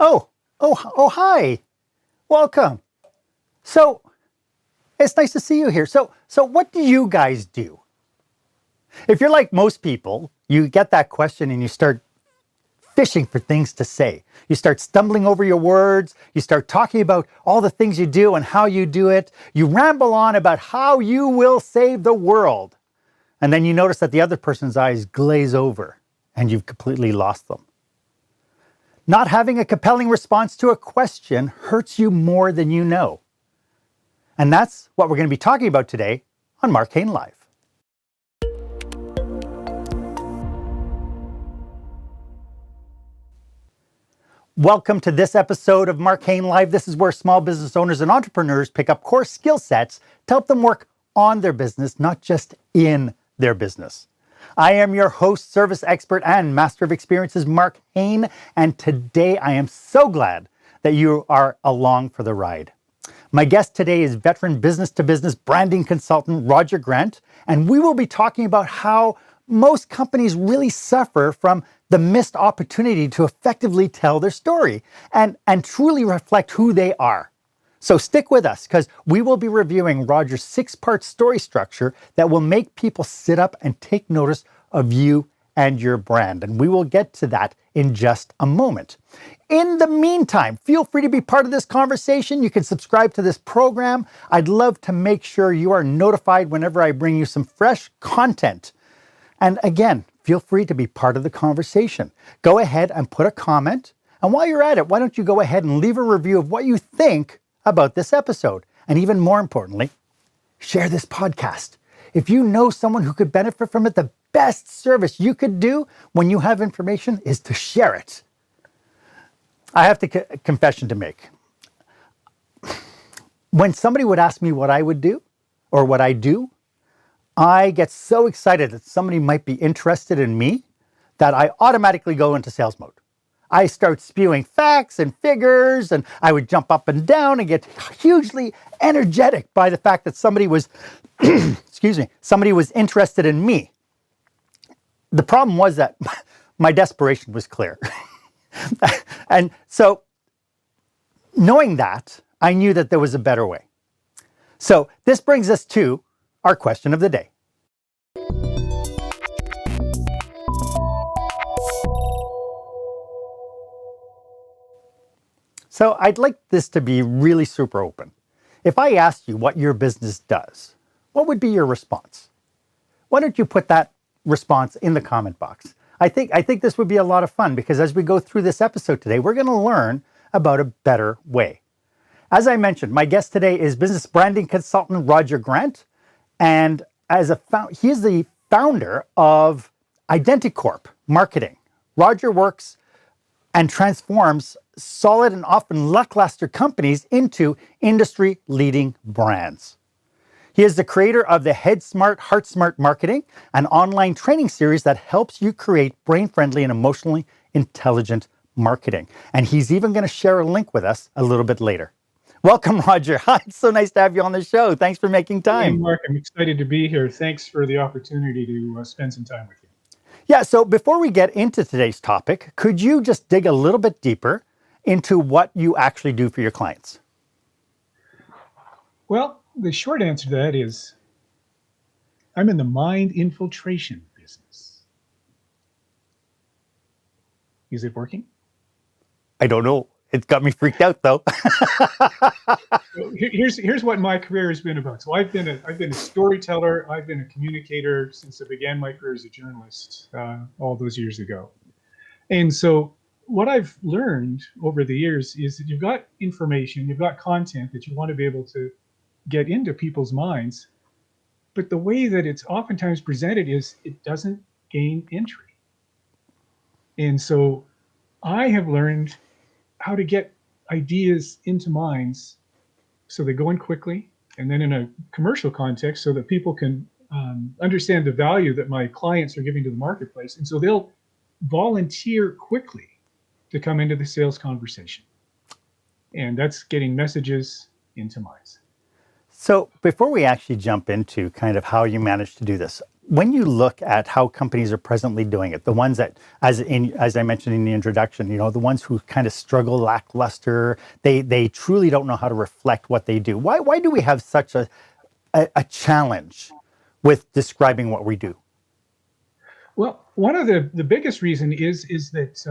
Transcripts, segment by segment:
Hi. Welcome. So, it's nice to see you here. So what do you guys do? If you're like most people, you get that question and you start fishing for things to say. You start stumbling over your words. You start talking about all the things you do and how you do it. You ramble on about how you will save the world. And then you notice that the other person's eyes glaze over and you've completely lost them. Not having a compelling response to a question hurts you more than you know. And that's what we're going to be talking about today on Marc Haine Live. Welcome to this episode of Marc Haine Live. This is where small business owners and entrepreneurs pick up core skill sets to help them work on their business, not just in their business. I am your host, service expert, and master of experiences, Marc Haine, and today I am so glad that you are along for the ride. My guest today is veteran business-to-business branding consultant Roger Grant, and we will be talking about how most companies really suffer from the missed opportunity to effectively tell their story and truly reflect who they are. So stick with us because we will be reviewing Roger's 6-part story structure that will make people sit up and take notice of you and your brand. And we will get to that in just a moment. In the meantime, feel free to be part of this conversation. You can subscribe to this program. I'd love to make sure you are notified whenever I bring you some fresh content. And again, feel free to be part of the conversation. Go ahead and put a comment. And while you're at it, why don't you go ahead and leave a review of what you think about this episode? And even more importantly, share this podcast. If you know someone who could benefit from it, the best service you could do when you have information is to share it. I have a confession to make. When somebody would ask me what I would do or what I do, I get so excited that somebody might be interested in me that I automatically go into sales mode. I start spewing facts and figures, and I would jump up and down and get hugely energetic by the fact that somebody was, somebody was interested in me. The problem was that my desperation was clear. And so knowing that, I knew that there was a better way. So this brings us to our question of the day. So I'd like this to be really super open. If I asked you what your business does, what would be your response? Why don't you put that response in the comment box? I think this would be a lot of fun because as we go through this episode today, we're going to learn about a better way. As I mentioned, my guest today is business branding consultant Roger Grant, and he is the founder of Identicor Marketing. Roger works and transforms solid and often lackluster companies into industry-leading brands. He is the creator of the Head Smart, Heart Smart Marketing, an online training series that helps you create brain-friendly and emotionally intelligent marketing. And he's even going to share a link with us a little bit later. Welcome, Roger. Hi, it's so nice to have you on the show. Thanks for making time. Hey, Mark, I'm excited to be here. Thanks for the opportunity to spend some time with you. Yeah, so before we get into today's topic, could you just dig a little bit deeper into what you actually do for your clients? Well, the short answer to that is I'm in the mind infiltration business. Is it working? I don't know. It got me freaked out though. Here's what my career has been about. So I've been a storyteller. I've been a communicator since I began my career as a journalist all those years ago. And so what I've learned over the years is that you've got information, you've got content that you want to be able to get into people's minds, but the way that it's oftentimes presented is it doesn't gain entry. And so I have learned how to get ideas into minds so they go in quickly, and then in a commercial context so that people can understand the value that my clients are giving to the marketplace. And so they'll volunteer quickly to come into the sales conversation. And that's getting messages into minds. So before we actually jump into kind of how you managed to do this, when you look at how companies are presently doing it, the ones that, as I mentioned in the introduction, the ones who kind of struggle, lackluster, they truly don't know how to reflect what they do. Why do we have such a challenge with describing what we do? Well, one of the biggest reason is that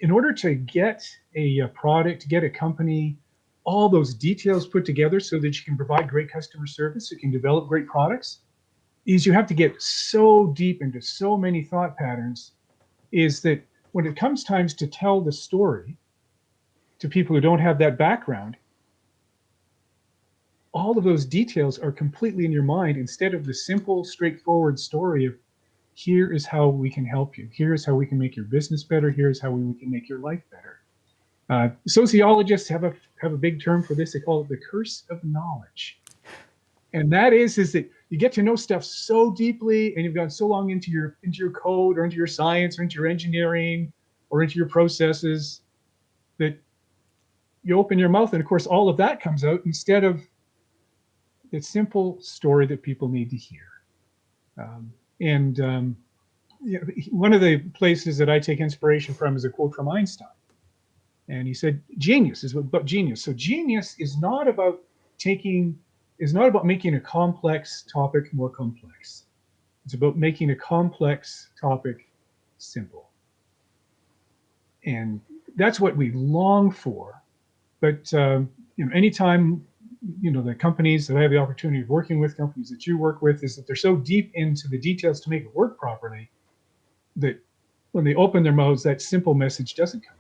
in order to get a product, to get a company, all those details put together so that you can provide great customer service, you can develop great products, is you have to get so deep into so many thought patterns, is that when it comes times to tell the story to people who don't have that background, all of those details are completely in your mind instead of the simple, straightforward story of here is how we can help you. Here's how we can make your business better. Here's how we can make your life better. Sociologists have a big term for this. They call it the curse of knowledge. And that is that you get to know stuff so deeply, and you've gone so long into your code or into your science or into your engineering or into your processes that you open your mouth, and of course all of that comes out instead of the simple story that people need to hear. One of the places that I take inspiration from is a quote from Einstein. And he said, genius is about genius. So genius is not about making a complex topic more complex. It's about making a complex topic simple. And that's what we long for. But anytime the companies that I have the opportunity of working with, companies that you work with, is that they're so deep into the details to make it work properly that when they open their mouths, that simple message doesn't come out.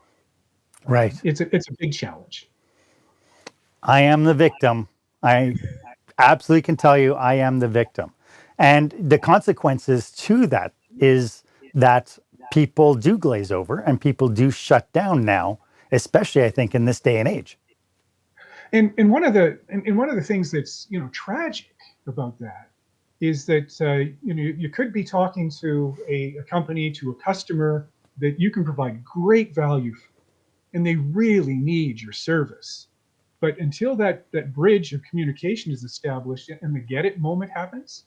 Right. It's a big challenge. I am the victim. I absolutely can tell you I am the victim. And the consequences to that is that people do glaze over and people do shut down now, especially I think in this day and age. And one of the things that's tragic about that is that you could be talking to a company, to a customer that you can provide great value for, and they really need your service. But until that bridge of communication is established and the get it moment happens,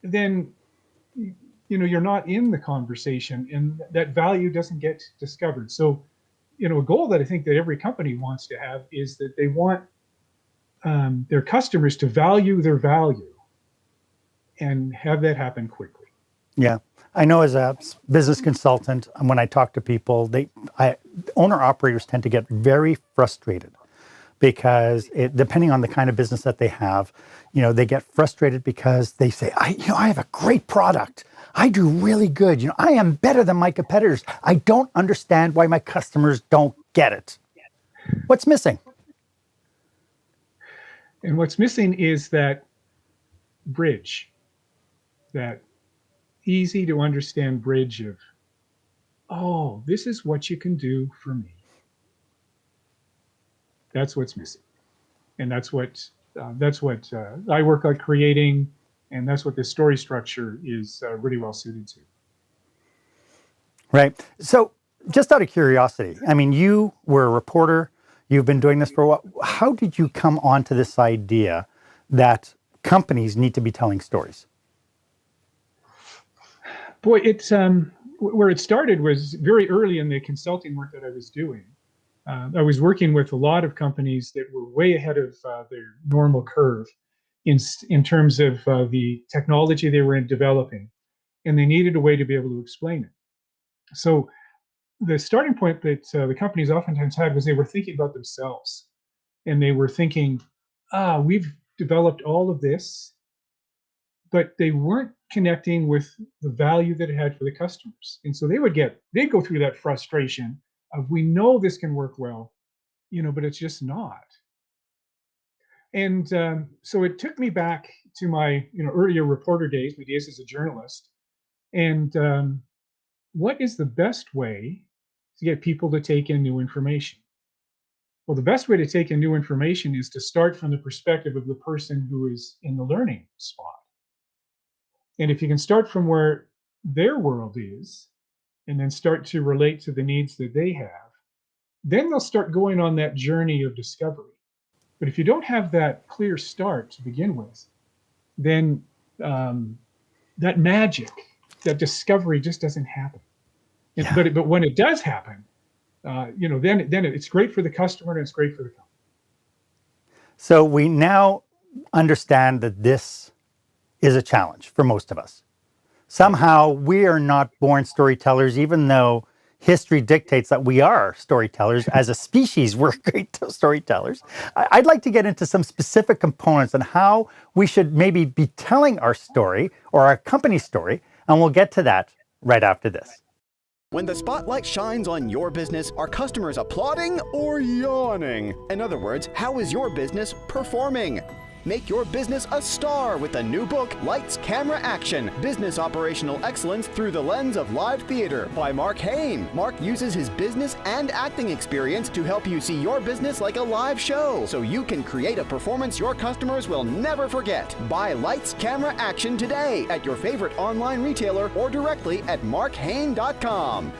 then you're not in the conversation, and that value doesn't get discovered. So a goal that I think that every company wants to have is that they want their customers to value their value and have that happen quickly. Yeah. I know as a business consultant, when I talk to people, owner operators tend to get very frustrated because depending on the kind of business that they have, they get frustrated because they say, I have a great product. I do really good. I am better than my competitors. I don't understand why my customers don't get it. What's missing? And what's missing is that bridge, that easy to understand bridge of, oh, this is what you can do for me. That's what's missing. And that's what I work on creating, and that's what this story structure is really well suited to. Right. So just out of curiosity, I mean, you were a reporter, you've been doing this for a while. How did you come onto this idea that companies need to be telling stories? Boy, it's where it started was very early in the consulting work that I was doing. I was working with a lot of companies that were way ahead of their normal curve in terms of the technology they were developing, and they needed a way to be able to explain it. So the starting point that the companies oftentimes had was they were thinking about themselves, and they were thinking, we've developed all of this, but they weren't connecting with the value that it had for the customers. And so they'd go through that frustration of, we know this can work well, but it's just not. And so it took me back to my earlier reporter days, my days as a journalist, and what is the best way to get people to take in new information? Well, the best way to take in new information is to start from the perspective of the person who is in the learning spot. And if you can start from where their world is and then start to relate to the needs that they have, then they'll start going on that journey of discovery. But if you don't have that clear start to begin with, then that magic, that discovery just doesn't happen. Yeah. But when it does happen, then it's great for the customer and it's great for the company. So we now understand that this is a challenge for most of us. Somehow we are not born storytellers, even though history dictates that we are storytellers. As a species, we're great storytellers. I'd like to get into some specific components and how we should maybe be telling our story or our company story, and we'll get to that right after this. When the spotlight shines on your business, are customers applauding or yawning? In other words, how is your business performing? Make your business a star with the new book, Lights, Camera, Action, Business Operational Excellence Through the Lens of Live Theater by Marc Haine. Marc uses his business and acting experience to help you see your business like a live show, so you can create a performance your customers will never forget. Buy Lights, Camera, Action today at your favorite online retailer or directly at marchaine.com.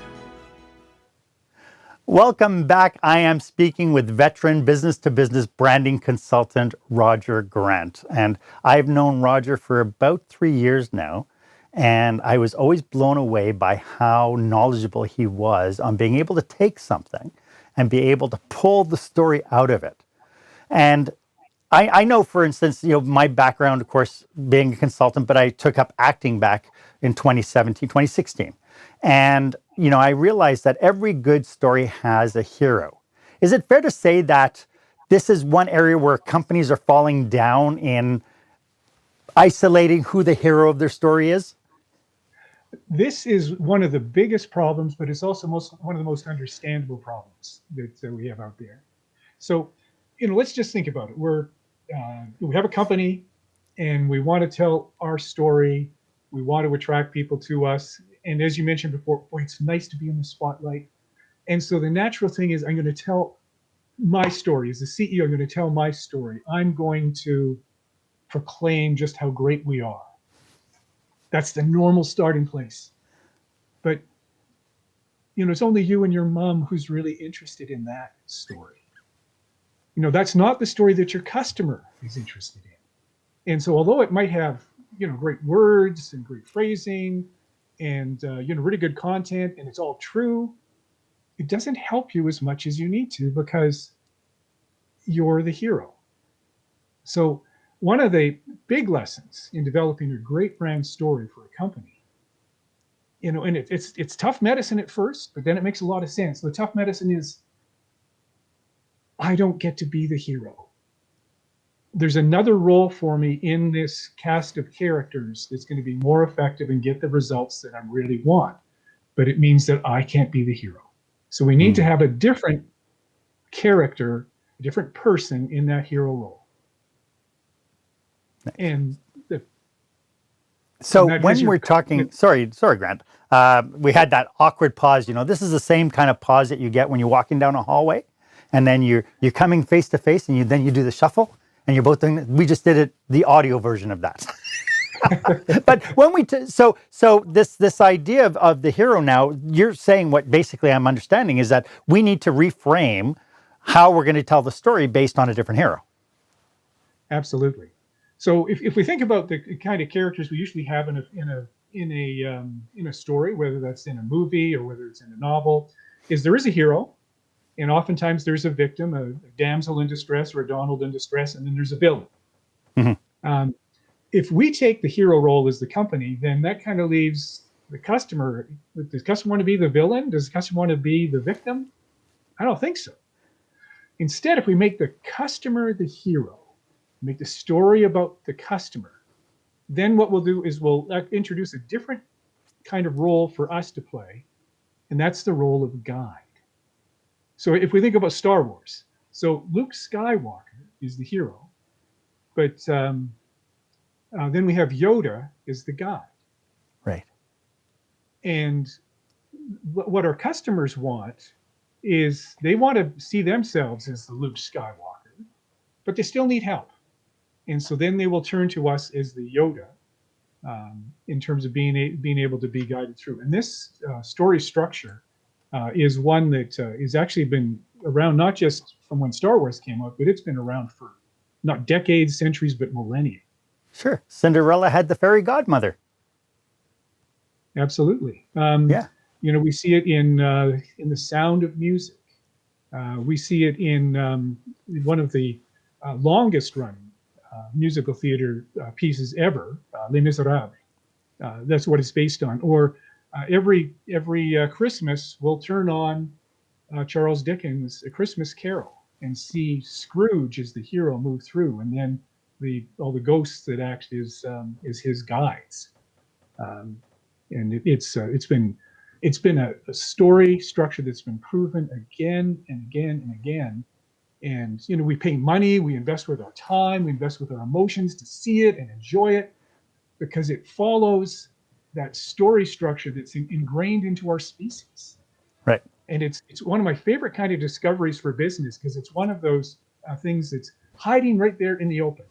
Welcome back. I am speaking with veteran business-to-business branding consultant Roger Grant. And I've known Roger for about 3 years now. And I was always blown away by how knowledgeable he was on being able to take something and be able to pull the story out of it. And I know, for instance, my background, of course, being a consultant, but I took up acting back in 2017, 2016. And, I realized that every good story has a hero. Is it fair to say that this is one area where companies are falling down in isolating who the hero of their story is? This is one of the biggest problems, but it's also one of the most understandable problems that we have out there. So, let's just think about it. We have a company and we want to tell our story. We want to attract people to us. And as you mentioned before, boy, it's nice to be in the spotlight. And so the natural thing is I'm going to tell my story. As the CEO, I'm going to tell my story. I'm going to proclaim just how great we are. That's the normal starting place. But, it's only you and your mom who's really interested in that story. That's not the story that your customer is interested in. And so although it might have, great words and great phrasing and, really good content and it's all true, it doesn't help you as much as you need to because you're the hero. So one of the big lessons in developing a great brand story for a company, and it's tough medicine at first, but then it makes a lot of sense. The tough medicine is, I don't get to be the hero. There's another role for me in this cast of characters that's going to be more effective and get the results that I really want. But it means that I can't be the hero. So we need to have a different character, a different person in that hero role. And so when we're talking, sorry, Grant, we had that awkward pause. This is the same kind of pause that you get when you're walking down a hallway, and then you're coming face to face, and then you do the shuffle, and you're both doing. We just did it, the audio version of that. But when so this idea of the hero now, you're saying what basically I'm understanding is that we need to reframe how we're going to tell the story based on a different hero. Absolutely. So if we think about the kind of characters we usually have in a story, whether that's in a movie or whether it's in a novel, is there is a hero, and oftentimes there's a victim, a damsel in distress or a Donald in distress, and then there's a villain. Mm-hmm. If we take the hero role as the company, then that kind of leaves the customer. Does the customer want to be the villain? Does the customer want to be the victim? I don't think so. Instead, if we make the customer the hero, make the story about the customer, then what we'll do is we'll introduce a different kind of role for us to play, and that's the role of guide. So if we think about Star Wars, so Luke Skywalker is the hero, but then we have Yoda as the guide. Right. And what our customers want is they want to see themselves as the Luke Skywalker, but they still need help. And so then they will turn to us as the Yoda in terms of being able to be guided through. And this story structure is one that has actually been around not just from when Star Wars came out, but it's been around for not decades, centuries, but millennia. Sure. Cinderella had the fairy godmother. Absolutely. Yeah. We see it in the sound of music. We see it in one of the longest running musical theater pieces ever, Les Miserables. That's what it's based on. Or every Christmas, we'll turn on Charles Dickens' A Christmas Carol and see Scrooge as the hero move through, and then all the ghosts that act is his guides. And it's been a story structure that's been proven again and again and again. And we pay money, we invest with our time, we invest with our emotions to see it and enjoy it, because it follows that story structure that's ingrained into our species. Right. And it's one of my favorite kind of discoveries for business, because it's one of those things that's hiding right there in the open.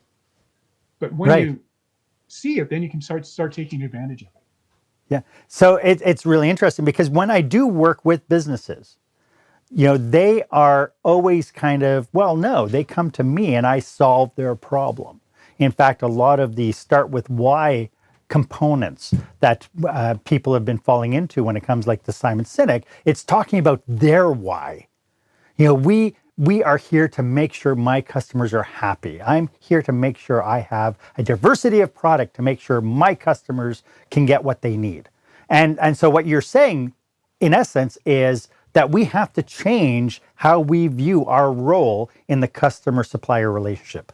But when you see it, then you can start taking advantage of it. Yeah. So it's really interesting, because when I do work with businesses, they are always kind of, well, no, they come to me and I solve their problem. In fact, a lot of the start with why components that people have been falling into when it comes like to Simon Sinek, it's talking about their why. We are here to make sure my customers are happy. I'm here to make sure I have a diversity of product to make sure my customers can get what they need. And so what you're saying, in essence, is that we have to change how we view our role in the customer-supplier relationship.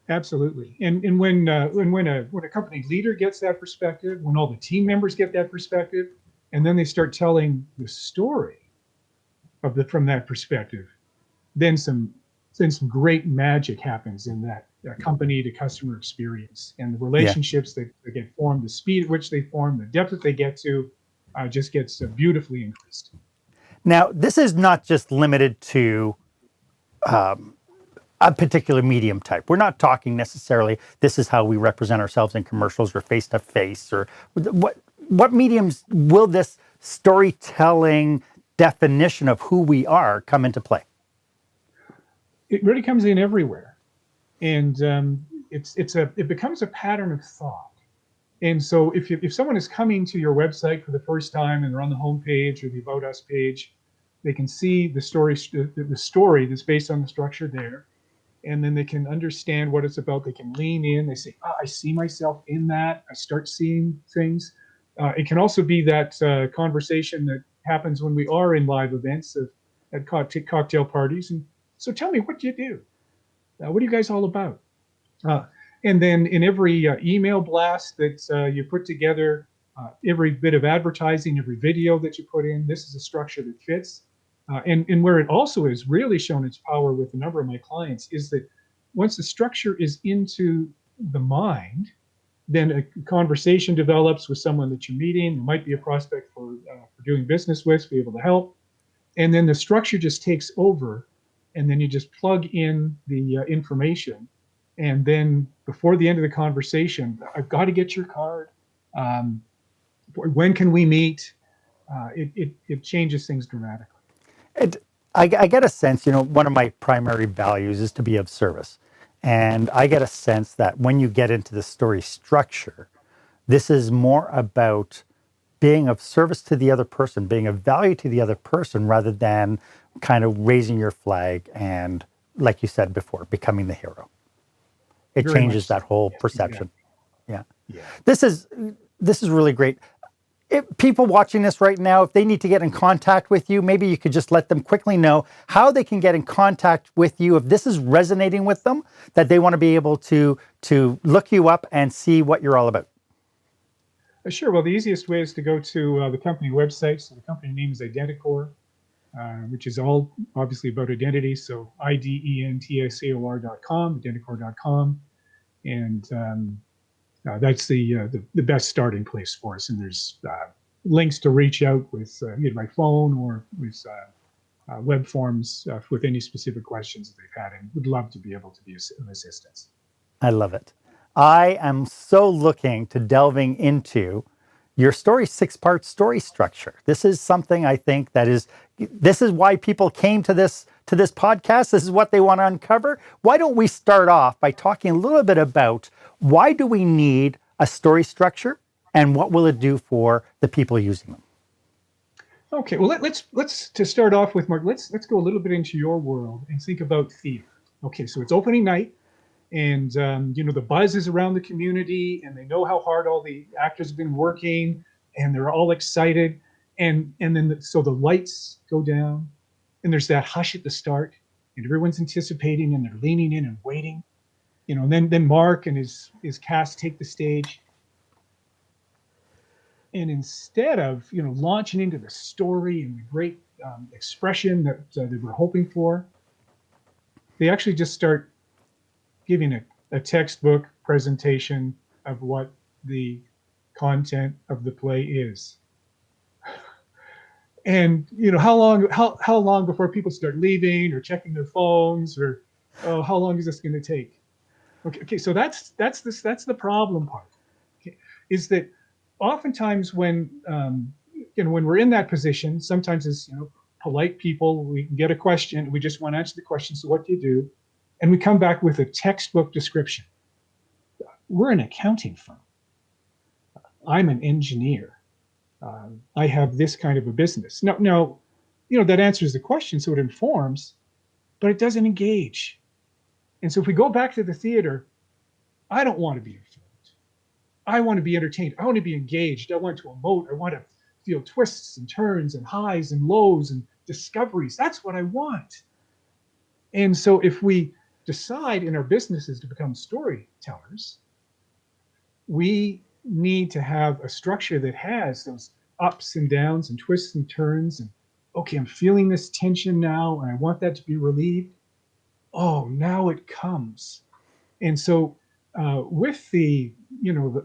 Absolutely. And when a company leader gets that perspective, when all the team members get that perspective, and then they start telling the story from that perspective, then some great magic happens in that company to customer experience, and the relationships that get formed, the speed at which they form, the depth that they get to, just gets beautifully increased. Now, this is not just limited to a particular medium type. We're not talking necessarily this is how we represent ourselves in commercials or face to face, or what mediums will this storytelling definition of who we are come into play? It really comes in everywhere, and it becomes a pattern of thought. And so if someone is coming to your website for the first time and they're on the home page or the About Us page, they can see the story that's based on the structure there, and then they can understand what it's about. They can lean in. They say, I see myself in that. I start seeing things. It can also be that conversation that happens when we are in live events at cocktail parties. And so tell me, what do you do? What are you guys all about? And then in every email blast that you put together, every bit of advertising, every video that you put in, this is a structure that fits. And where it also has really shown its power with a number of my clients is that once the structure is into the mind, then a conversation develops with someone that you're meeting. There might be a prospect for doing business with, be able to help. And then the structure just takes over, and then you just plug in the information. And then before the end of the conversation, I've got to get your card. When can we meet? It changes things dramatically. I get a sense, one of my primary values is to be of service. And I get a sense that when you get into the story structure, this is more about being of service to the other person, being of value to the other person, rather than kind of raising your flag and, like you said before, becoming the hero. It Very changes much that whole so. perception. Yeah. Yeah. This is really great. If people watching this right now, if they need to get in contact with you, maybe you could just let them quickly know how they can get in contact with you if this is resonating with them, that they want to be able to look you up and see what you're all about. Sure. Well, the easiest way is to go to the company website. So the company name is Identicor, which is all obviously about identity. So IDENTICOR.com, Identicor.com. And that's the best starting place for us. And there's links to reach out with either my phone or with web forms with any specific questions that they've had, and would love to be able to be of assistance. I love it. I am so looking to delving into your story, 6-part story structure. This is something I think this is why people came to this podcast. This is what they want to uncover. Why don't we start off by talking a little bit about Why do we need a story structure, and what will it do for the people using them? Okay, well let's to start off with, Mark. Let's go a little bit into your world and think about theater. Okay, so it's opening night, and the buzz is around the community, and they know how hard all the actors have been working, and they're all excited, and then so the lights go down, and there's that hush at the start, and everyone's anticipating, and they're leaning in and waiting, and then Mark and his cast take the stage. And instead of launching into the story and the great expression that they were hoping for, they actually just start giving a textbook presentation of what the content of the play is. And how long before people start leaving or checking their phones, or how long is this going to take? Okay, so that's the problem part. Okay, is that oftentimes when when we're in that position, sometimes as polite people, we can get a question, we just want to answer the question. So what do you do? And we come back with a textbook description. We're an accounting firm. I'm an engineer. I have this kind of a business. Now, that answers the question, so it informs, but it doesn't engage. And so if we go back to the theater, I don't want to be informed. I want to be entertained. I want to be engaged. I want to emote. I want to feel twists and turns and highs and lows and discoveries. That's what I want. And so if we decide in our businesses to become storytellers, we need to have a structure that has those ups and downs and twists and turns. And okay, I'm feeling this tension now, and I want that to be relieved. Oh, now it comes. And so with the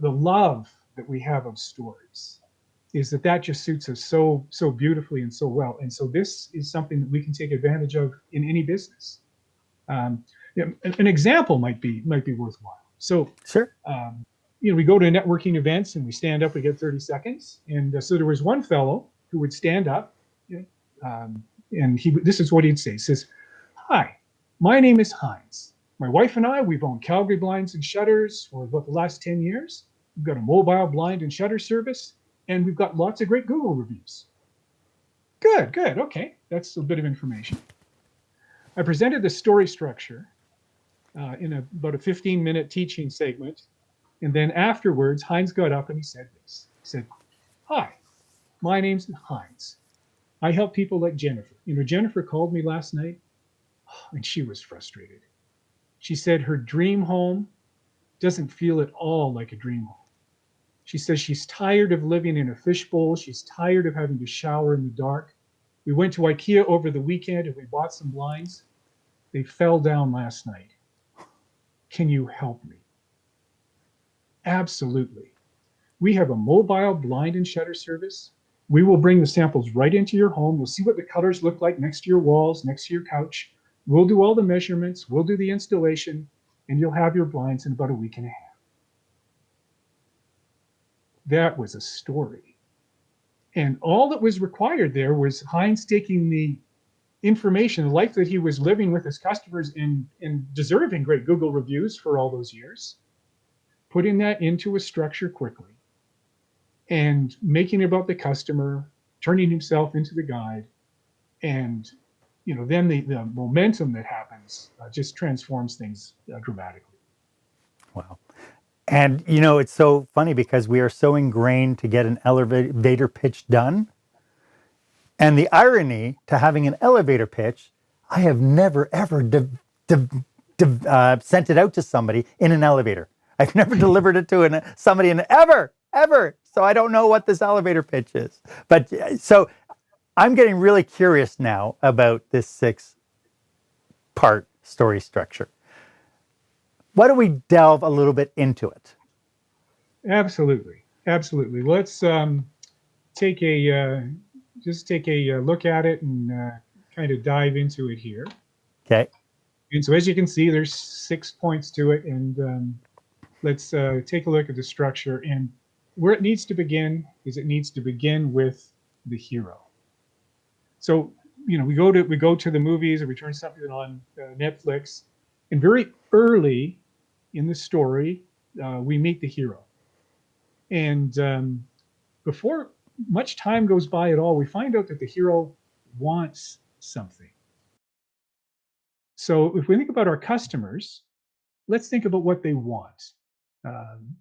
love that we have of stories, is that just suits us so beautifully and so well. And so this is something that we can take advantage of in any business. An example might be worthwhile. So Sure. we go to networking events and we stand up, we get 30 seconds. And so there was one fellow who would stand up, and this is what he'd say. He says, "Hi, my name is Haine. My wife and I, we've owned Calgary Blinds and Shutters for about the last 10 years. We've got a mobile blind and shutter service, and we've got lots of great Google reviews." Good. Okay, that's a bit of information. I presented the story structure in about a 15-minute teaching segment. And then afterwards, Haine got up and he said this. He said, "Hi, my name's Haine. I help people like Jennifer. Jennifer called me last night, and she was frustrated. She said her dream home doesn't feel at all like a dream home. She says she's tired of living in a fishbowl. She's tired of having to shower in the dark. We went to IKEA over the weekend and we bought some blinds. They fell down last night. Can you help me?" Absolutely. We have a mobile blind and shutter service. We will bring the samples right into your home. We'll see what the colors look like next to your walls, next to your couch. We'll do all the measurements. We'll do the installation, and you'll have your blinds in about a week and a half. That was a story. And all that was required there was Haine taking the information, the life that he was living with his customers and deserving great Google reviews for all those years, putting that into a structure quickly and making it about the customer, turning himself into the guide. And, then the momentum that happens just transforms things dramatically. Wow. And, it's so funny because we are so ingrained to get an elevator pitch done. And the irony to having an elevator pitch, I have never, ever sent it out to somebody in an elevator. I've never delivered it to somebody in ever. So I don't know what this elevator pitch is. But so I'm getting really curious now about this 6-part story structure. Why don't we delve a little bit into it? Absolutely. Let's take a look at it and kind of dive into it here. Okay. And so as you can see, there's 6 points to it, and let's take a look at the structure. And where it needs to begin is it needs to begin with the hero. So we go to the movies, or we turn something on Netflix, and very early in the story, we meet the hero. And before much time goes by at all, we find out that the hero wants something. So if we think about our customers, let's think about what they want.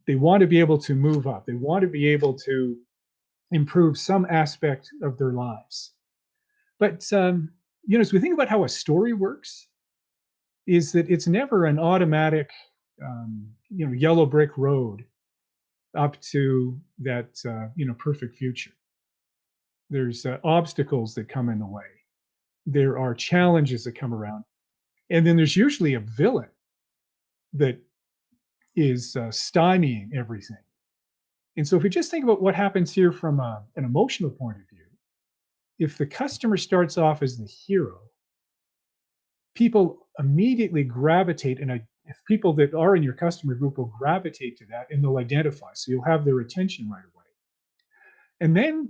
They want to be able to move up. They want to be able to improve some aspect of their lives. But as we think about how a story works, is that it's never an automatic, yellow brick road up to that, perfect future. There's obstacles that come in the way. There are challenges that come around, and then there's usually a villain that is stymieing everything. And so, if we just think about what happens here from an emotional point of view, if the customer starts off as the hero, people immediately gravitate, and if people that are in your customer group will gravitate to that, and they'll identify. So you'll have their attention right away. And then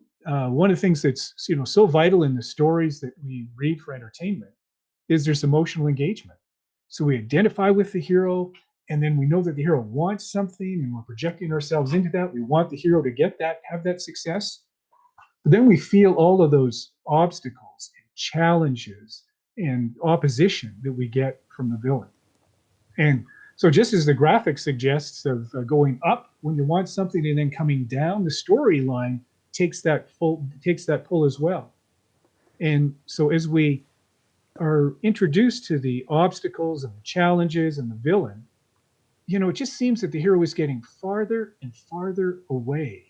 one of the things that's so vital in the stories that we read for entertainment is there's emotional engagement. So we identify with the hero, and then we know that the hero wants something, and we're projecting ourselves into that. We want the hero to get that, have that success. But then we feel all of those obstacles and challenges and opposition that we get from the villain. And so just as the graphic suggests of going up when you want something and then coming down, the storyline takes that pull as well. And so as we are introduced to the obstacles and the challenges and the villain, it just seems that the hero is getting farther and farther away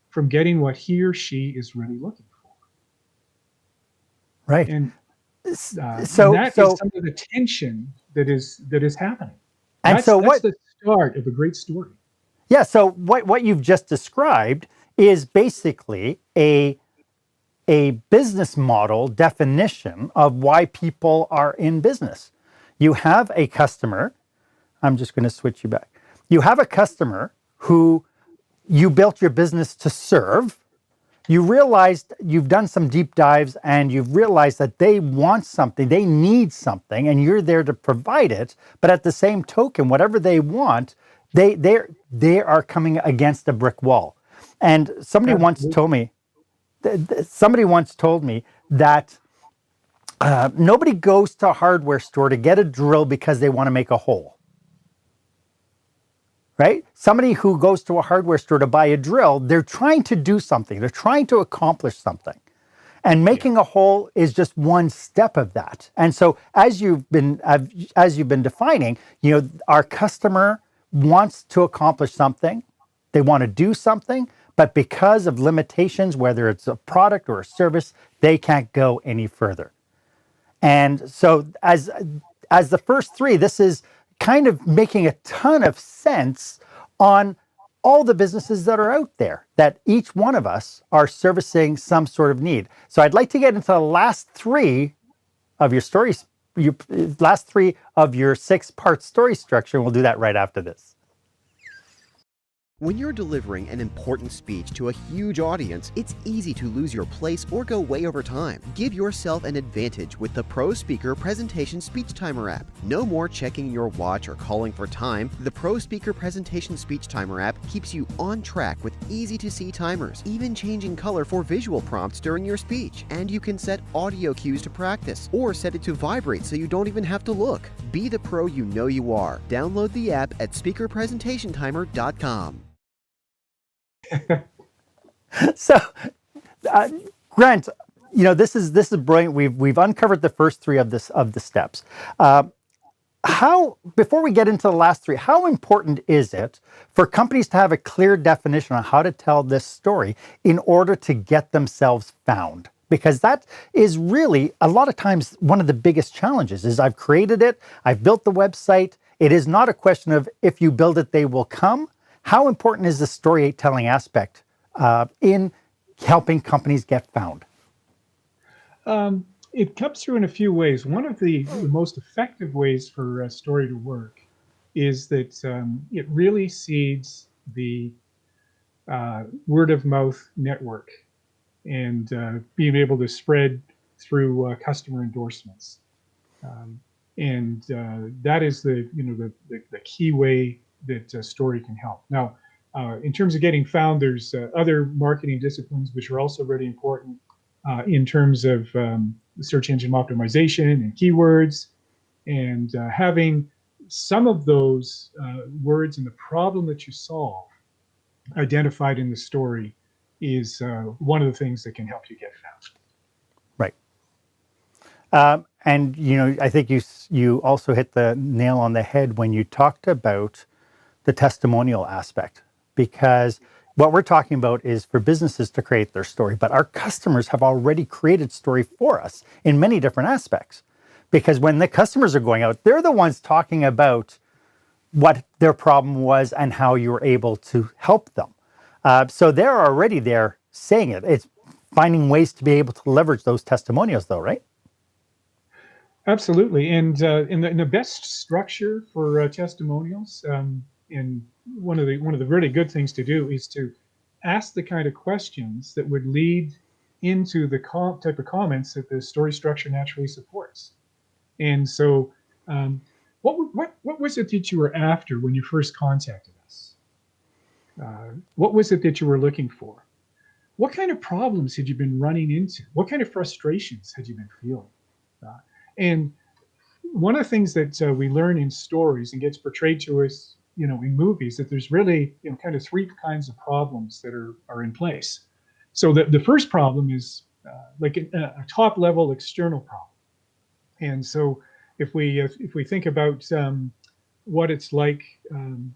from getting what he or she is really looking for. Right. And so that is some of the tension that is happening. And that's the start of a great story. Yeah. So what you've just described is basically a business model definition of why people are in business. You have a customer. I'm just going to switch you back. You have a customer who you built your business to serve. You realized you've done some deep dives and you've realized that they want something, they need something, and you're there to provide it. But at the same token, whatever they want, they are coming against a brick wall. And somebody once told me that nobody goes to a hardware store to get a drill because they want to make a hole. Right? Somebody who goes to a hardware store to buy a drill, they're trying to do something. They're trying to accomplish something. And making a hole is just one step of that. And so as you've been defining, our customer wants to accomplish something. They want to do something, but because of limitations, whether it's a product or a service, they can't go any further. And so as the first three, this is kind of making a ton of sense on all the businesses that are out there, that each one of us are servicing some sort of need. So I'd like to get into the last three of your stories, last three of your 6-part story structure, and we'll do that right after this. When you're delivering an important speech to a huge audience, it's easy to lose your place or go way over time. Give yourself an advantage with the Pro Speaker Presentation Speech Timer app. No more checking your watch or calling for time. The Pro Speaker Presentation Speech Timer app keeps you on track with easy-to-see timers, even changing color for visual prompts during your speech. And you can set audio cues to practice, or set it to vibrate so you don't even have to look. Be the pro you know you are. Download the app at speakerpresentationtimer.com. So, Grant, this is brilliant. We've uncovered the first three of the steps. Before we get into the last three, how important is it for companies to have a clear definition on how to tell this story in order to get themselves found? Because that is really a lot of times one of the biggest challenges. Is I've created it, I've built the website. It is not a question of if you build it, they will come. How important is the storytelling aspect in helping companies get found? It comes through in a few ways. One of the most effective ways for a story to work is that it really seeds the word of mouth network and being able to spread through customer endorsements. And that is the key way that story can help. Now, in terms of getting found, there's other marketing disciplines which are also really important in terms of search engine optimization and keywords, and having some of those words and the problem that you solve identified in the story is one of the things that can help you get found. Right. And I think you also hit the nail on the head when you talked about the testimonial aspect, because what we're talking about is for businesses to create their story, but our customers have already created story for us in many different aspects. Because when the customers are going out, they're the ones talking about what their problem was and how you were able to help them. So they're already there saying it. It's finding ways to be able to leverage those testimonials, though, right? Absolutely, and in the best structure for testimonials, and one of the really good things to do is to ask the kind of questions that would lead into the type of comments that the story structure naturally supports. And so, what was it that you were after when you first contacted us? What was it that you were looking for? What kind of problems had you been running into? What kind of frustrations had you been feeling? And one of the things that we learn in stories and gets portrayed to us, in movies, that there's really, kind of three kinds of problems that are in place. So the first problem is like a top level external problem. And so if we think about what it's like,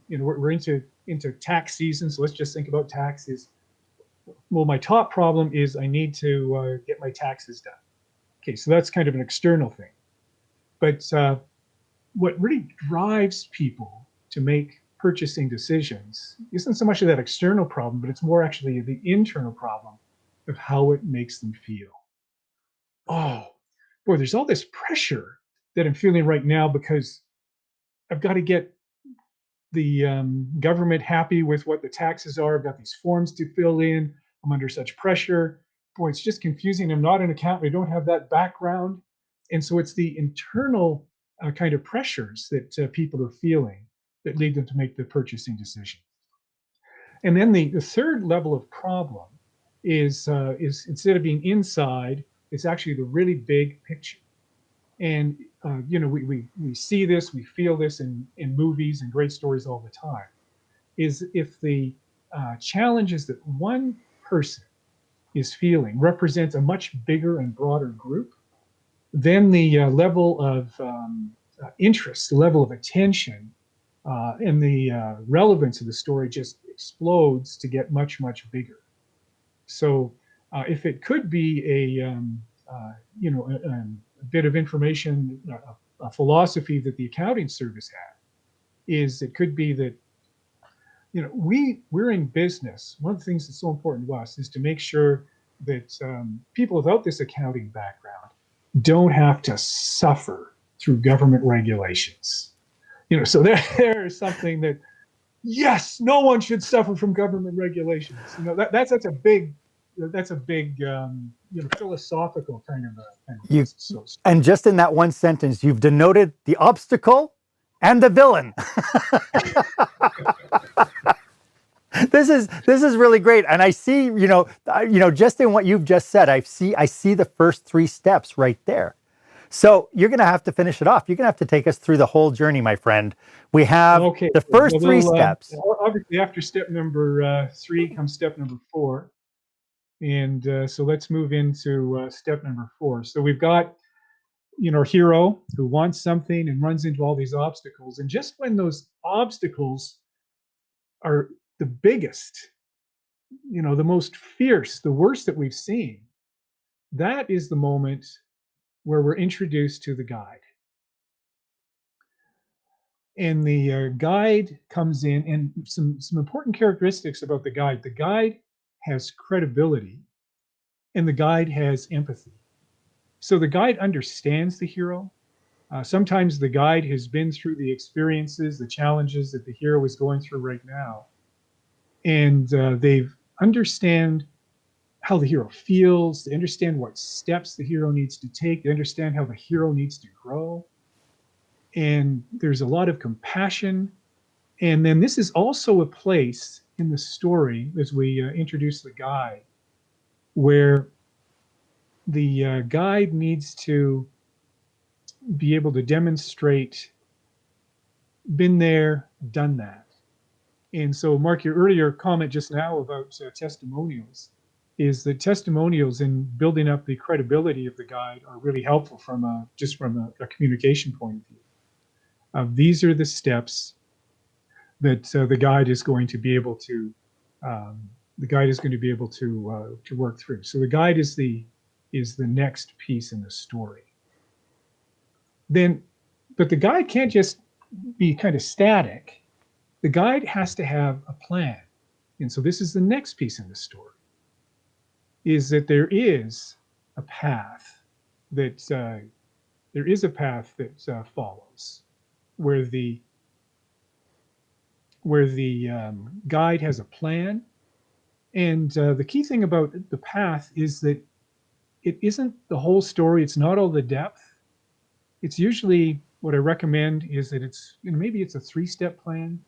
we're into tax season. So let's just think about taxes. Well, my top problem is I need to get my taxes done. Okay, so that's kind of an external thing. But what really drives people to make purchasing decisions isn't so much of that external problem, but it's more actually the internal problem of how it makes them feel. Oh, boy, there's all this pressure that I'm feeling right now because I've got to get the government happy with what the taxes are. I've got these forms to fill in. I'm under such pressure. Boy, it's just confusing. I'm not an accountant. I don't have that background. And so it's the internal kind of pressures that people are feeling that lead them to make the purchasing decision. And then the third level of problem is instead of being inside, it's actually the really big picture. And we see this, we feel this in movies and great stories all the time. Is if the challenges that one person is feeling represents a much bigger and broader group, then the level of interest, the level of attention, and the relevance of the story just explodes to get much, much bigger. So if it could be a bit of information, a philosophy that the accounting service had, is it could be that we're in business. One of the things that's so important to us is to make sure that people without this accounting background don't have to suffer through government regulations. So there's something that, yes, no one should suffer from government regulations. That's a big philosophical kind of and just in that one sentence, you've denoted the obstacle and the villain. This is really great, and I see just in what you've just said, I see the first three steps right there. So you're going to have to finish it off. You're going to have to take us through the whole journey, my friend. We have the first three steps. Obviously, after step number 3 comes step number 4. And so let's move into step number 4. So we've got, our hero who wants something and runs into all these obstacles. And just when those obstacles are the biggest, the most fierce, the worst that we've seen, that is the moment where we're introduced to the guide. And the guide comes in, and some important characteristics about the guide. The guide has credibility, and the guide has empathy. So the guide understands the hero. Sometimes the guide has been through the experiences, the challenges that the hero is going through right now. And they understand how the hero feels. They understand what steps the hero needs to take. They understand how the hero needs to grow. And there's a lot of compassion And then this is also a place in the story as we introduce the guide where the guide needs to be able to demonstrate been there, done that. And so, Mark, your earlier comment just now about testimonials is that testimonials in building up the credibility of the guide are really helpful from just from a communication point of view. These are the steps that the guide is going to be able to to work through. So the guide is the next piece in the story. Then, but the guide can't just be kind of static. The guide has to have a plan. And so this is the next piece in the story, is that there is a path that follows where the guide has a plan. And the key thing about the path is that it isn't the whole story. It's not all the depth. It's usually what I recommend is that it's, maybe it's a 3-step plan.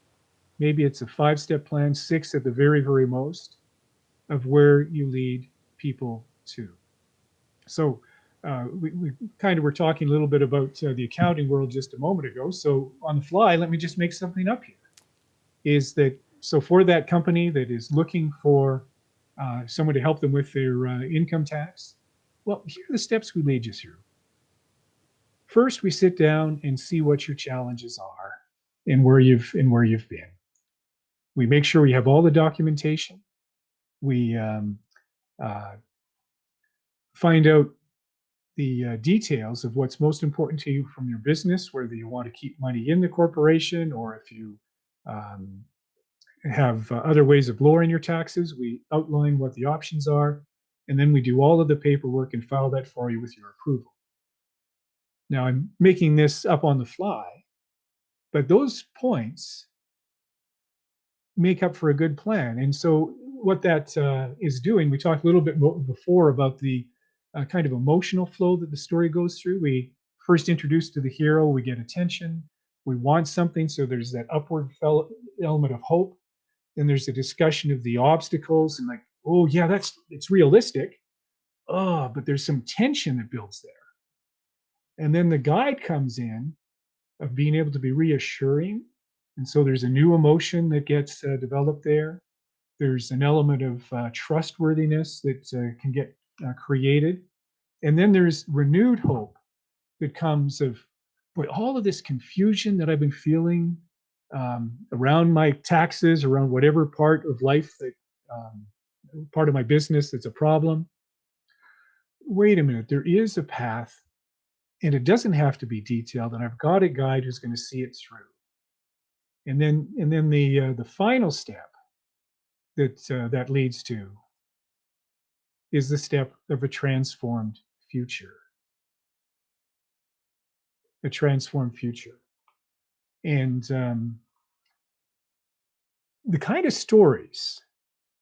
Maybe it's a 5-step plan, 6 at the very, very most, of where you lead people to. So we kind of were talking a little bit about the accounting world just a moment ago. So on the fly, let me just make something up here. Is that, so for that company that is looking for someone to help them with their income tax, well, here are the steps we lead you through. First, we sit down and see what your challenges are and where you've been. We make sure we have all the documentation. We find out the details of what's most important to you from your business, whether you want to keep money in the corporation or if you have other ways of lowering your taxes. We outline what the options are, and then we do all of the paperwork and file that for you with your approval. Now, I'm making this up on the fly, but those points make up for a good plan. And so what that is doing, we talked a little bit before about the kind of emotional flow that the story goes through. We first introduce to the hero, we get attention, we want something, so there's that upward element of hope. Then there's a discussion of the obstacles and like, oh yeah, it's realistic. Oh, but there's some tension that builds there. And then the guide comes in of being able to be reassuring. And so there's a new emotion that gets developed there. There's an element of trustworthiness that can get created. And then there's renewed hope that comes of, boy, all of this confusion that I've been feeling around my taxes, around whatever part of life that part of my business that's a problem. Wait a minute, there is a path, and it doesn't have to be detailed, and I've got a guide who's going to see it through. And then the final step that leads to is the step of a transformed future. A transformed future. And the kind of stories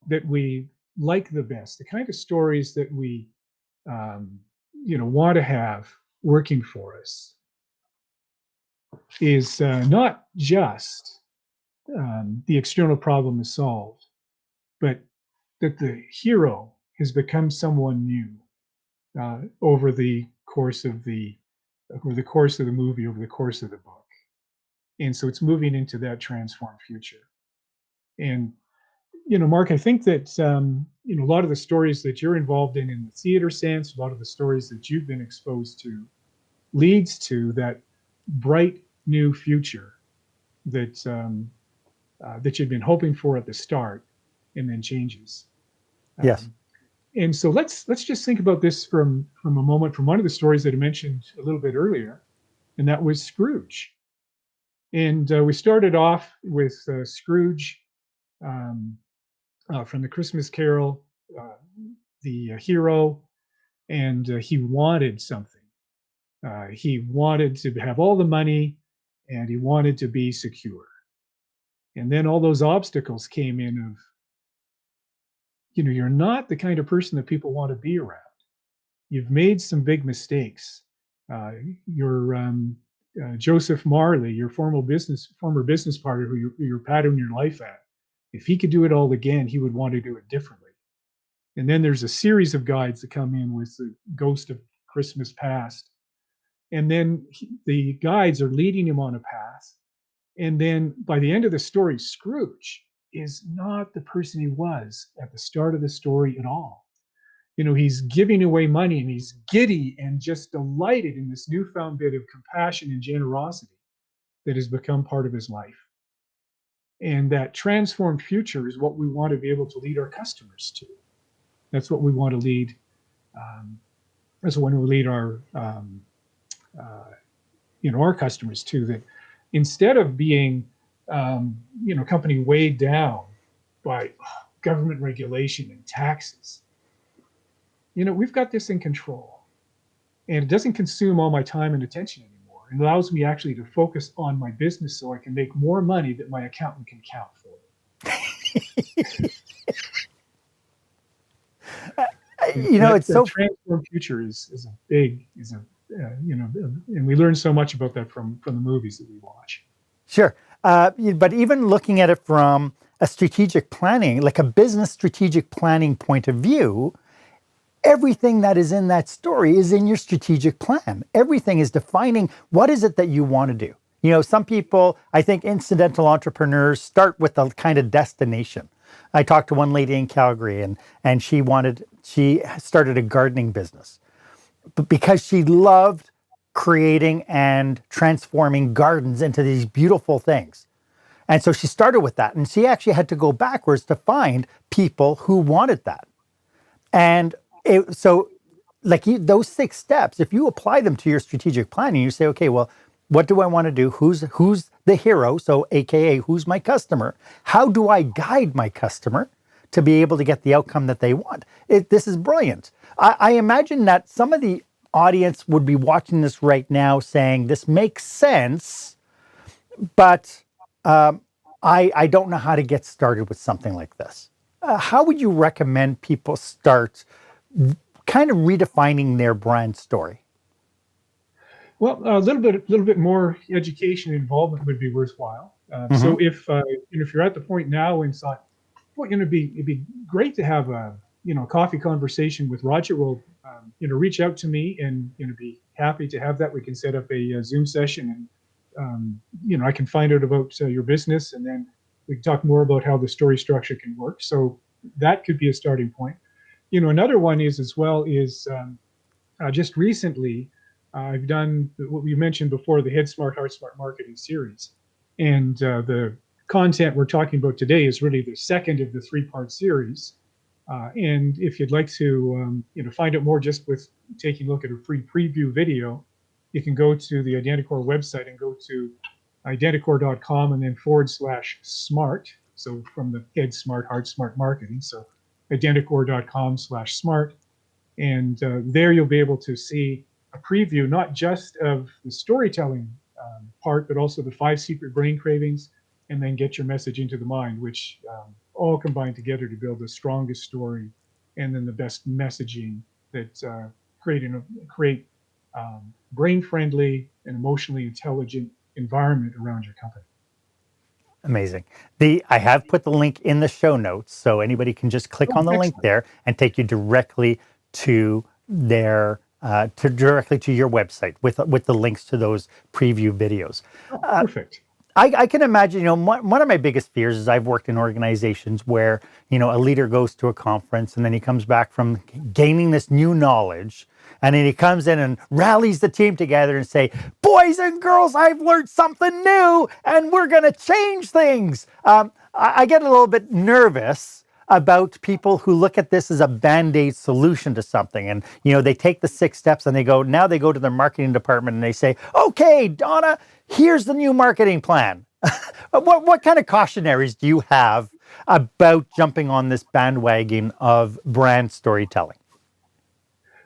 that we like the best, the kind of stories that we want to have working for us is not just the external problem is solved, but that the hero has become someone new over the course of the movie, over the course of the book. And so it's moving into that transformed future. And Mark, I think that a lot of the stories that you're involved in the theater sense, a lot of the stories that you've been exposed to, leads to that bright new future that that you've been hoping for at the start, and then changes. Yes. And so let's just think about this from a moment from one of the stories that I mentioned a little bit earlier, and that was Scrooge. And we started off with Scrooge from the Christmas Carol, the hero, and he wanted something. He wanted to have all the money, and he wanted to be secure. And then all those obstacles came in of, you're not the kind of person that people want to be around. You've made some big mistakes. You're Joseph Marley, your former business partner who you're patterning your life at, if he could do it all again, he would want to do it differently. And then there's a series of guides that come in with the Ghost of Christmas Past. And then the guides are leading him on a path. And then by the end of the story, Scrooge is not the person he was at the start of the story at all. He's giving away money and he's giddy and just delighted in this newfound bit of compassion and generosity that has become part of his life. And that transformed future is what we want to be able to lead our customers to. That's what we want to lead. That's when we lead our customers to. That instead of being company weighed down by government regulation and taxes, we've got this in control, and it doesn't consume all my time and attention anymore. It allows me actually to focus on my business so I can make more money that my accountant can count for. It's so transformed future is and we learn so much about that from the movies that we watch. Sure. But even looking at it from a strategic planning, like a business strategic planning point of view, everything that is in that story is in your strategic plan. Everything is defining what is it that you want to do. Some people, I think incidental entrepreneurs start with a kind of destination. I talked to one lady in Calgary and she started a gardening business, but because she loved creating and transforming gardens into these beautiful things. And so she started with that, and she actually had to go backwards to find people who wanted that. And those 6 steps, if you apply them to your strategic planning, you say, okay, well, what do I want to do? Who's the hero? So AKA, who's my customer? How do I guide my customer to be able to get the outcome that they want? This is brilliant. I imagine that some of the audience would be watching this right now saying, this makes sense, but I don't know how to get started with something like this. How would you recommend people start kind of redefining their brand story? Well, a little bit more education and involvement would be worthwhile. So if you're at the point now and thought, well, it'd be great to have a coffee conversation with Roger. Well, reach out to me and be happy to have that. We can set up a Zoom session and I can find out about your business, and then we can talk more about how the story structure can work. So that could be a starting point. Another one is just recently I've done what we mentioned before, the Head Smart, Heart Smart Marketing series, and the content we're talking about today is really the second of the 3-part series. And if you'd like to find out more just with taking a look at a free preview video, you can go to the Identicor website and go to identicor.com and then /smart. So from the Head Smart, Heart Smart Marketing. So identicor.com/smart. And there you'll be able to see a preview, not just of the storytelling part, but also the 5 secret brain cravings, and then get your message into the mind, which all combine together to build the strongest story and then the best messaging that create brain-friendly and emotionally intelligent environment around your company. Amazing. I have put the link in the show notes, so anybody can just click on the link there and take you directly to their directly to your website with the links to those preview videos. Perfect. I can imagine, one of my biggest fears is I've worked in organizations where, a leader goes to a conference and then he comes back from gaining this new knowledge, and then he comes in and rallies the team together and say, boys and girls, I've learned something new and we're going to change things. I get a little bit nervous about people who look at this as a Band-Aid solution to something. And, they take the 6 steps and they go to their marketing department and they say, okay, Donna, here's the new marketing plan. What kind of cautionaries do you have about jumping on this bandwagon of brand storytelling?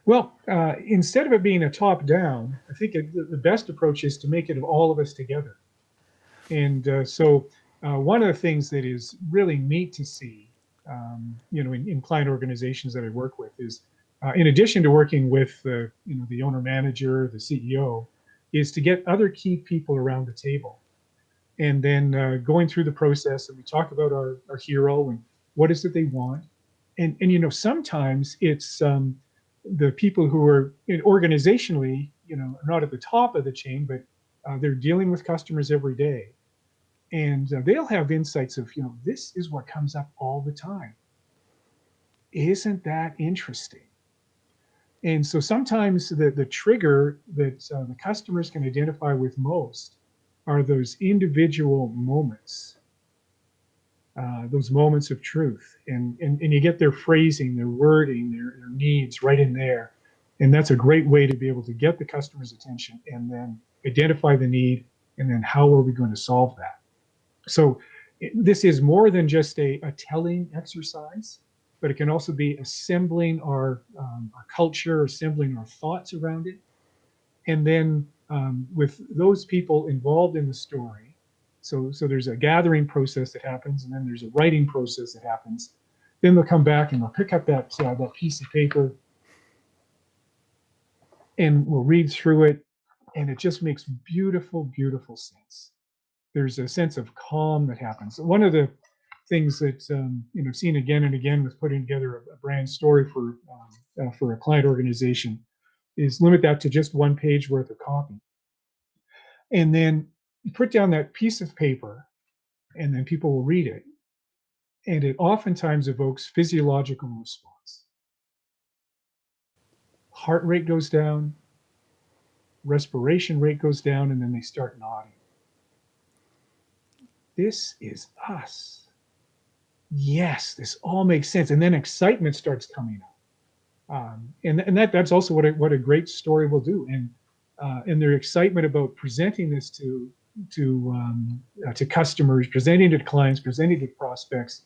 Well, instead of it being a top-down, I think the best approach is to make it of all of us together. And so one of the things that is really neat to see, in client organizations that I work with is, in addition to working with the owner manager, the CEO, is to get other key people around the table, and then going through the process, and we talk about our hero and what is it they want. And sometimes it's the people who are organizationally, not at the top of the chain, but they're dealing with customers every day. And they'll have insights of, this is what comes up all the time. Isn't that interesting? And so sometimes the trigger that the customers can identify with most are those individual moments, those moments of truth. And you get their phrasing, their wording, their needs right in there. And that's a great way to be able to get the customer's attention and then identify the need, and then how are we going to solve that? So this is more than just a telling exercise, but it can also be assembling our culture, assembling our thoughts around it. And then with those people involved in the story, so there's a gathering process that happens, and then there's a writing process that happens. Then they'll come back and they'll pick up that piece of paper, and we'll read through it, and it just makes beautiful, beautiful sense. There's a sense of calm that happens. One of the things that I've seen again and again with putting together a brand story for a client organization is limit that to just one page worth of copy, and then you put down that piece of paper, and then people will read it, and it oftentimes evokes physiological response. Heart rate goes down, respiration rate goes down, and then they start nodding. This is us. Yes, this all makes sense. And then excitement starts coming up. And that's also what a great story will do. And their excitement about presenting this to customers, presenting to clients, presenting to prospects.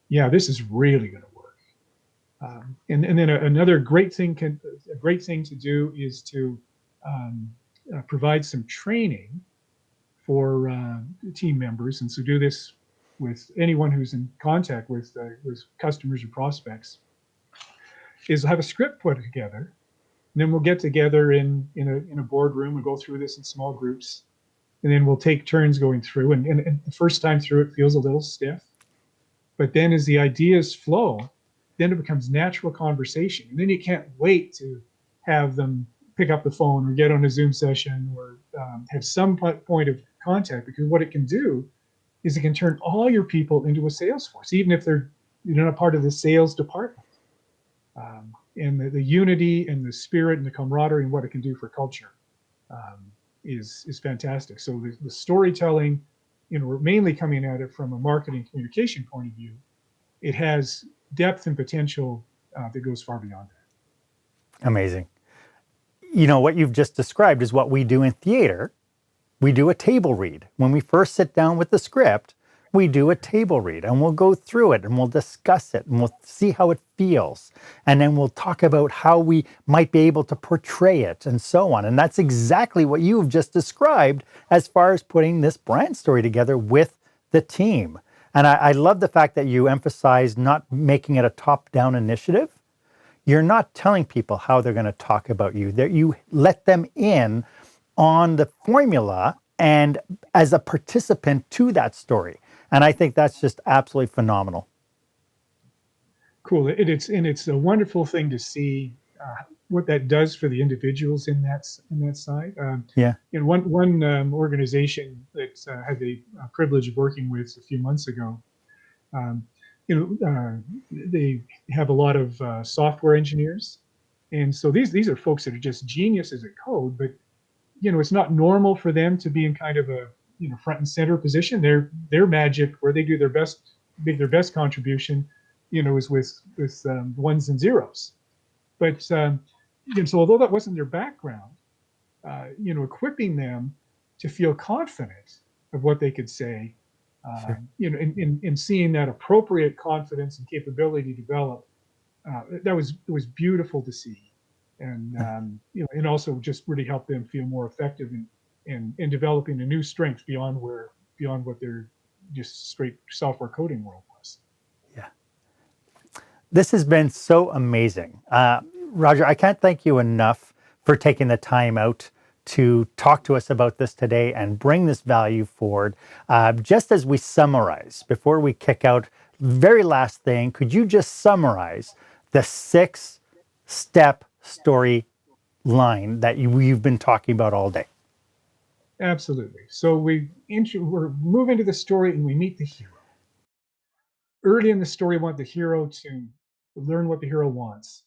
Yeah, this is really going to work. And then another great thing to do is to provide some training for team members, and so do this with anyone who's in contact with customers or prospects, is have a script put together, and then we'll get together in a boardroom and go through this in small groups, and then we'll take turns going through, and the first time through it feels a little stiff, but then as the ideas flow, then it becomes natural conversation, and then you can't wait to have them pick up the phone or get on a Zoom session or have some point of contact, because what it can do is it can turn all your people into a sales force, even if they're not part of the sales department. And the unity and the spirit and the camaraderie and what it can do for culture is fantastic. So the storytelling, we're mainly coming at it from a marketing communication point of view. It has depth and potential that goes far beyond that. Amazing. What you've just described is what we do in theater. We do a table read. When we first sit down with the script, we do a table read, and we'll go through it and we'll discuss it and we'll see how it feels. And then we'll talk about how we might be able to portray it and so on. And that's exactly what you've just described as far as putting this brand story together with the team. And I love the fact that you emphasize not making it a top-down initiative. You're not telling people how they're going to talk about you. You let them in on the formula and as a participant to that story. And I think that's just absolutely phenomenal. Cool. It's a wonderful thing to see what that does for the individuals in that side. One organization that had the privilege of working with a few months ago, they have a lot of software engineers, and so these are folks that are just geniuses at code, but it's not normal for them to be in kind of a front and center position. Their magic, where they do their best, make their best contribution, is with ones and zeros. But so although that wasn't their background, equipping them to feel confident of what they could say, sure. In seeing that appropriate confidence and capability develop, it was beautiful to see, and and also just really help them feel more effective in developing a new strength beyond what their just straight software coding world was. Yeah, this has been so amazing, Roger. I can't thank you enough for taking the time out to talk to us about this today and bring this value forward. Just as we summarize, before we kick out, very last thing, could you just summarize the 6-step story line that we've been talking about all day? Absolutely. So we're moving to the story and we meet the hero. Early in the story, we want the hero to learn what the hero wants.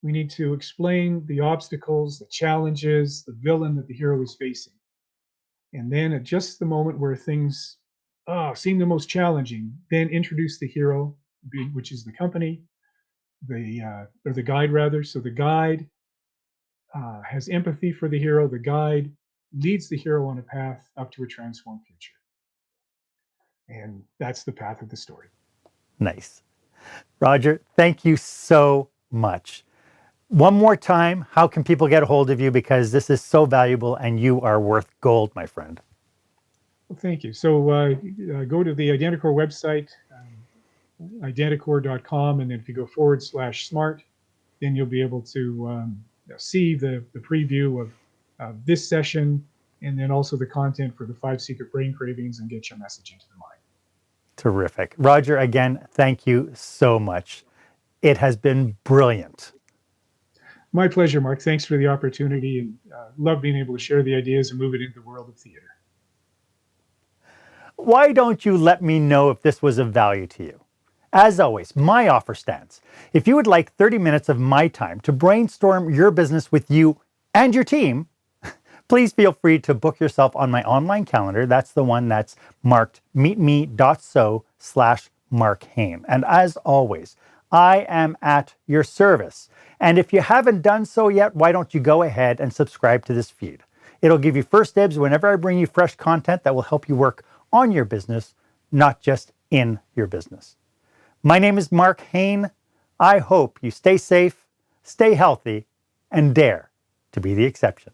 We need to explain the obstacles, the challenges, the villain that the hero is facing. And then at just the moment where things seem the most challenging, then introduce the hero, which is the company, or the guide rather. So the guide has empathy for the hero. The guide leads the hero on a path up to a transformed future. And that's the path of the story. Nice. Roger, thank you so much. One more time, how can people get a hold of you? Because this is so valuable and you are worth gold, my friend. Well, thank you. So go to the Identicor website, identicor.com, and then if you go /smart, then you'll be able to see the preview of this session, and then also the content for the 5 secret brain cravings, and get your message into the mind. Terrific. Roger, again, thank you so much. It has been brilliant. My pleasure, Mark. Thanks for the opportunity, and love being able to share the ideas and move it into the world of theater. Why don't you let me know if this was of value to you? As always, my offer stands. If you would like 30 minutes of my time to brainstorm your business with you and your team, please feel free to book yourself on my online calendar. That's the one that's marked meetme.so/Marc Haine. And as always, I am at your service. And if you haven't done so yet, why don't you go ahead and subscribe to this feed? It'll give you first dibs whenever I bring you fresh content that will help you work on your business, not just in your business. My name is Marc Haine. I hope you stay safe, stay healthy, and dare to be the exception.